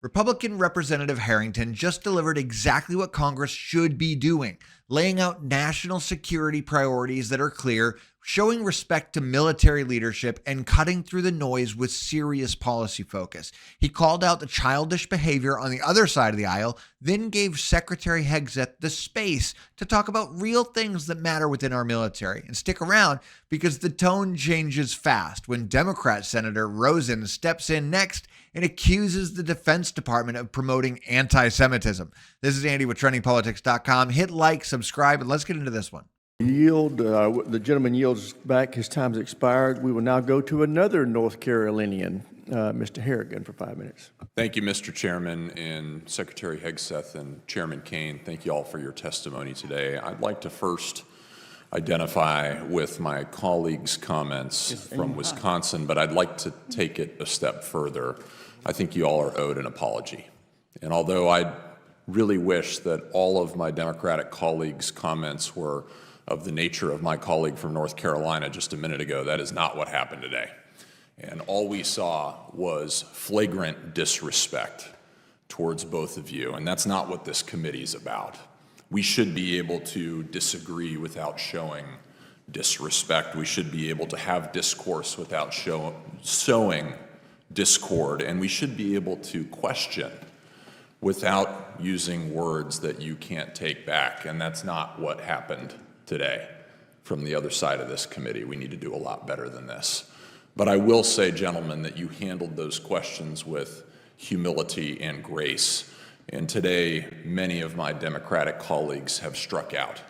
Republican Representative Harrington just delivered exactly what Congress should be doing, laying out national security priorities that are clear, showing respect to military leadership, and cutting through the noise with serious policy focus. He called out the childish behavior on the other side of the aisle, then gave Secretary Hegseth the space to talk about real things that matter within our military. And stick around, because the tone changes fast when Democrat Senator Rosen steps in next and accuses the Defense Department of promoting anti-Semitism. This is Andy with TrendingPolitics.com. Hit like, subscribe, and let's get into this one. The gentleman yields back. His time's expired. We will now go to another North Carolinian, Mr. Harrigan, for 5 minutes. Thank you, Mr. Chairman, and Secretary Hegseth and Chairman Kane. Thank you all for your testimony today. I'd like to first identify with my colleagues' comments from Wisconsin, but I'd like to take it a step further. I think you all are owed an apology. And although I really wish that all of my Democratic colleagues' comments were of the nature of my colleague from North Carolina just a minute ago, that is not what happened today. And all we saw was flagrant disrespect towards both of you, and that's not what this committee is about. We should be able to disagree without showing disrespect. We should be able to have discourse without sowing discord, and we should be able to question without using words that you can't take back, and that's not what happened today from the other side of this committee. We need to do a lot better than this. But I will say, gentlemen, that you handled those questions with humility and grace. And today, many of my Democratic colleagues have struck out.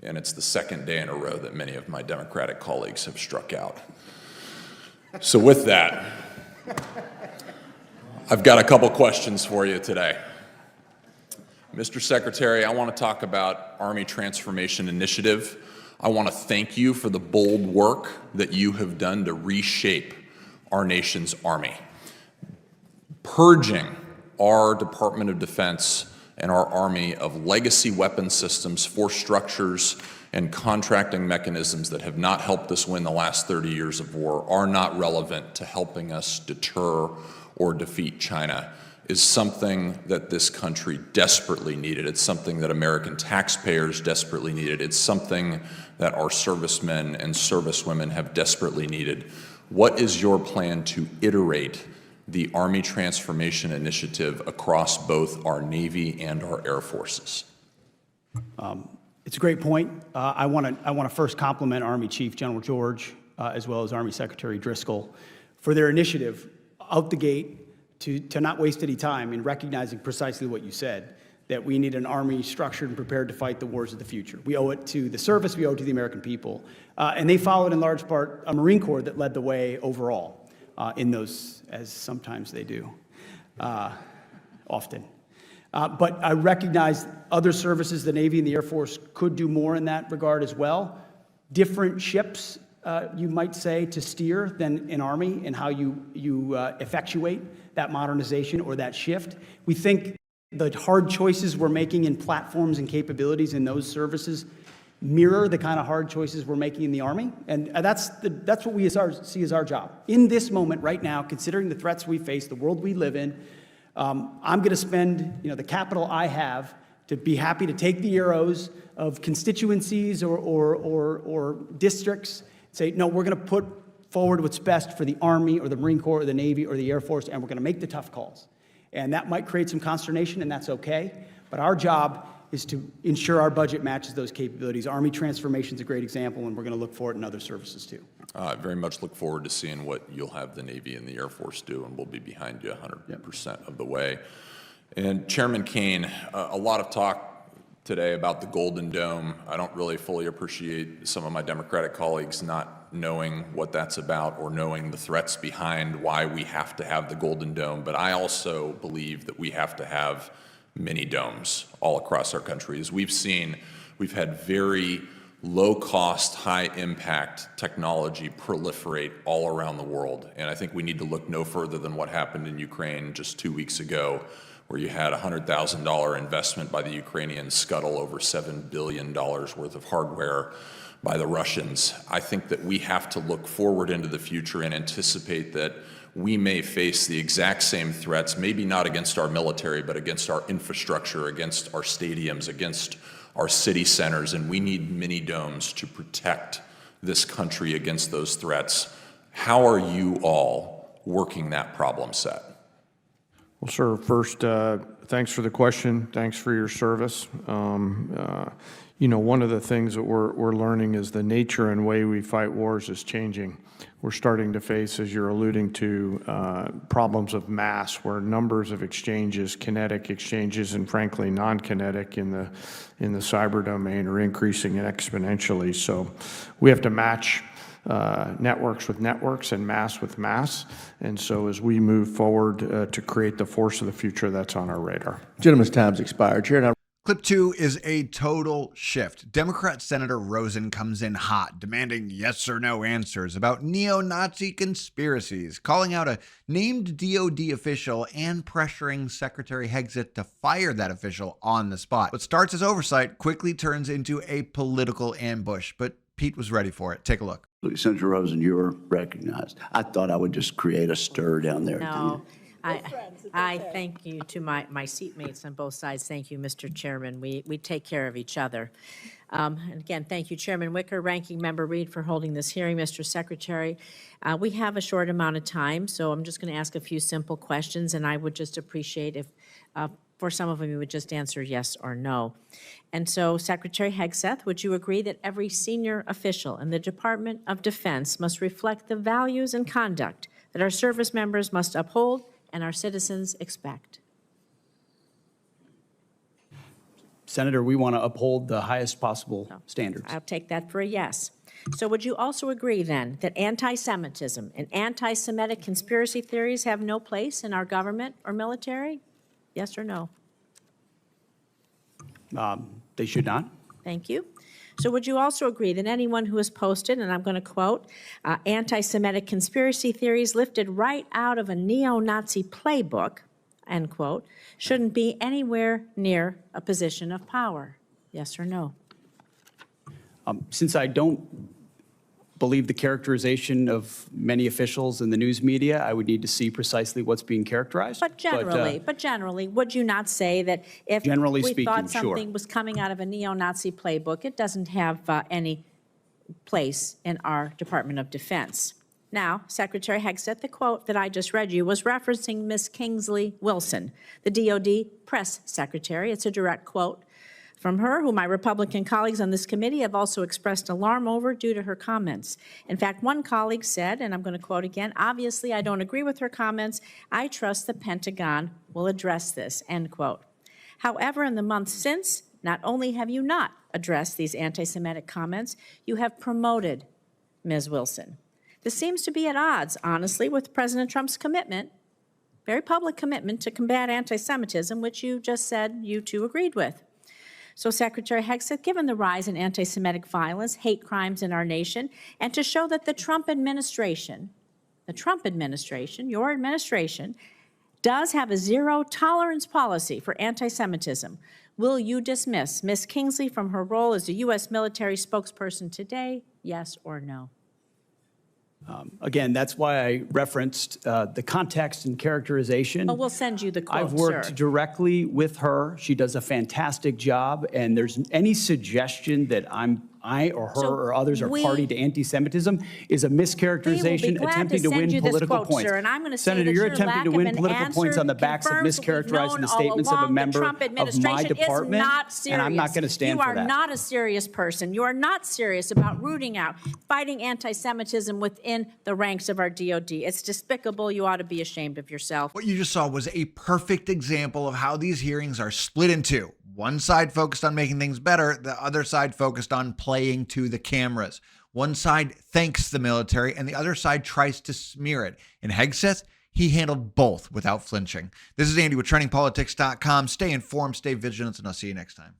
And it's the second day in a row that many of my Democratic colleagues have struck out. So with that, I've got a couple questions for you today. Mr. Secretary, I want to talk about Army Transformation Initiative. I want to thank you for the bold work that you have done to reshape our nation's Army. Purging our Department of Defense and our Army of legacy weapon systems, force structures, and contracting mechanisms that have not helped us win the last 30 years of war, are not relevant to helping us deter or defeat China, is something that this country desperately needed. It's something that American taxpayers desperately needed. It's something that our servicemen and servicewomen have desperately needed. What is your plan to iterate the Army Transformation Initiative across both our Navy and our Air Forces? It's a great point. I want to first compliment Army Chief General George, as well as Army Secretary Driscoll, for their initiative out the gate to not waste any time in recognizing precisely what you said, that we need an Army structured and prepared to fight the wars of the future. We owe it to the service, we owe it to the American people. And they followed in large part a Marine Corps that led the way overall in those, as sometimes they do, often. But I recognize other services, the Navy and the Air Force, could do more in that regard as well. Different ships, you might say, to steer than an Army, and how you effectuate that modernization or that shift. We think the hard choices we're making in platforms and capabilities in those services mirror the kind of hard choices we're making in the Army, and that's what we see as our job. In this moment right now, considering the threats we face, the world we live in, I'm going to spend the capital I have to be happy to take the arrows of constituencies or districts, say, no, we're going to put forward what's best for the Army or the Marine Corps or the Navy or the Air Force, and we're going to make the tough calls. And that might create some consternation, and that's okay. But our job is to ensure our budget matches those capabilities. Army transformation is a great example, and we're going to look for it in other services too. I very much look forward to seeing what you'll have the Navy and the Air Force do, and we'll be behind you 100% of the way. And Chairman Kane, a lot of talk today about the Golden Dome. I don't really fully appreciate some of my Democratic colleagues not knowing what that's about or knowing the threats behind why we have to have the Golden Dome. But I also believe that we have to have mini domes all across our country. As we've seen, we've had very low-cost, high-impact technology proliferate all around the world. And I think we need to look no further than what happened in Ukraine just 2 weeks ago, where you had a $100,000 investment by the Ukrainians scuttle over $7 billion worth of hardware by the Russians. I think that we have to look forward into the future and anticipate that we may face the exact same threats, maybe not against our military, but against our infrastructure, against our stadiums, against our city centers, and we need mini domes to protect this country against those threats. How are you all working that problem set? Well, sir, first, thanks for the question. Thanks for your service. One of the things that we're learning is the nature and way we fight wars is changing. We're starting to face, as you're alluding to, problems of mass, where numbers of exchanges, kinetic exchanges, and frankly non-kinetic in the cyber domain are increasing exponentially. So we have to match networks with networks and mass with mass. And so as we move forward to create the force of the future, that's on our radar. Gentleman's time's expired. Chair, now. Clip 2 is a total shift. Democrat Senator Rosen comes in hot, demanding yes or no answers about neo-Nazi conspiracies, calling out a named DOD official and pressuring Secretary Hegseth to fire that official on the spot. What starts as oversight quickly turns into a political ambush, but Pete was ready for it. Take a look. Senator Rosen, you were recognized. I thought I would just create a stir down there. No, I thank you to my seatmates on both sides. Thank you, Mr. Chairman. We take care of each other. And again, thank you, Chairman Wicker, Ranking Member Reed, for holding this hearing, Mr. Secretary. We have a short amount of time, so I'm just going to ask a few simple questions, and I would just appreciate if, for some of them, you would just answer yes or no. And so, Secretary Hegseth, would you agree that every senior official in the Department of Defense must reflect the values and conduct that our service members must uphold and our citizens expect? Senator, we want to uphold the highest possible standards. I'll take that for a yes. So would you also agree then that anti-Semitism and anti-Semitic conspiracy theories have no place in our government or military? Yes or no? They should not. Thank you. So would you also agree that anyone who has posted, and I'm going to quote, anti-Semitic conspiracy theories lifted right out of a neo-Nazi playbook, end quote, shouldn't be anywhere near a position of power? Yes or no? Since I don't believe the characterization of many officials in the news media, I would need to see precisely what's being characterized. But generally, would you not say that if Generally we speaking, thought sure. something was coming out of a neo-Nazi playbook, it doesn't have any place in our Department of Defense? Now, Secretary Hegseth, the quote that I just read you was referencing Ms. Kingsley Wilson, the DOD press secretary. It's a direct quote from her, who my Republican colleagues on this committee have also expressed alarm over due to her comments. In fact, one colleague said, and I'm going to quote again, obviously I don't agree with her comments. I trust the Pentagon will address this, end quote. However, in the months since, not only have you not addressed these anti-Semitic comments, you have promoted Ms. Wilson. This seems to be at odds, honestly, with President Trump's commitment, very public commitment to combat anti-Semitism, which you just said you two agreed with. So, Secretary Hegseth, given the rise in anti-Semitic violence, hate crimes in our nation, and to show that the Trump administration, your administration, does have a zero-tolerance policy for anti-Semitism, will you dismiss Ms. Kingsley from her role as a U.S. military spokesperson today, yes or no? Again, that's why I referenced the context and characterization. But we'll send you the quote, I've worked sir. directly with her. She does a fantastic job, and there's any suggestion that I or her So or others are party to anti-Semitism is a mischaracterization, glad attempting to to send win you this political quote, points. sir, and I'm going to say Senator, that you're your attempting to lack win of an political points answer on the backs of confirms what we've mischaracterizing known the all statements of a along. member The Trump of my administration department, is not serious. and I'm not going to stand for that. You are not a serious person. You are not serious about rooting out, fighting anti-Semitism within the ranks of our DOD. It's despicable. You ought to be ashamed of yourself. What you just saw was a perfect example of how these hearings are split in two. One side focused on making things better, the other side focused on playing to the cameras. One side thanks the military, and the other side tries to smear it. In Hegseth, he handled both without flinching. This is Andy with TrendingPolitics.com. Stay informed, stay vigilant, and I'll see you next time.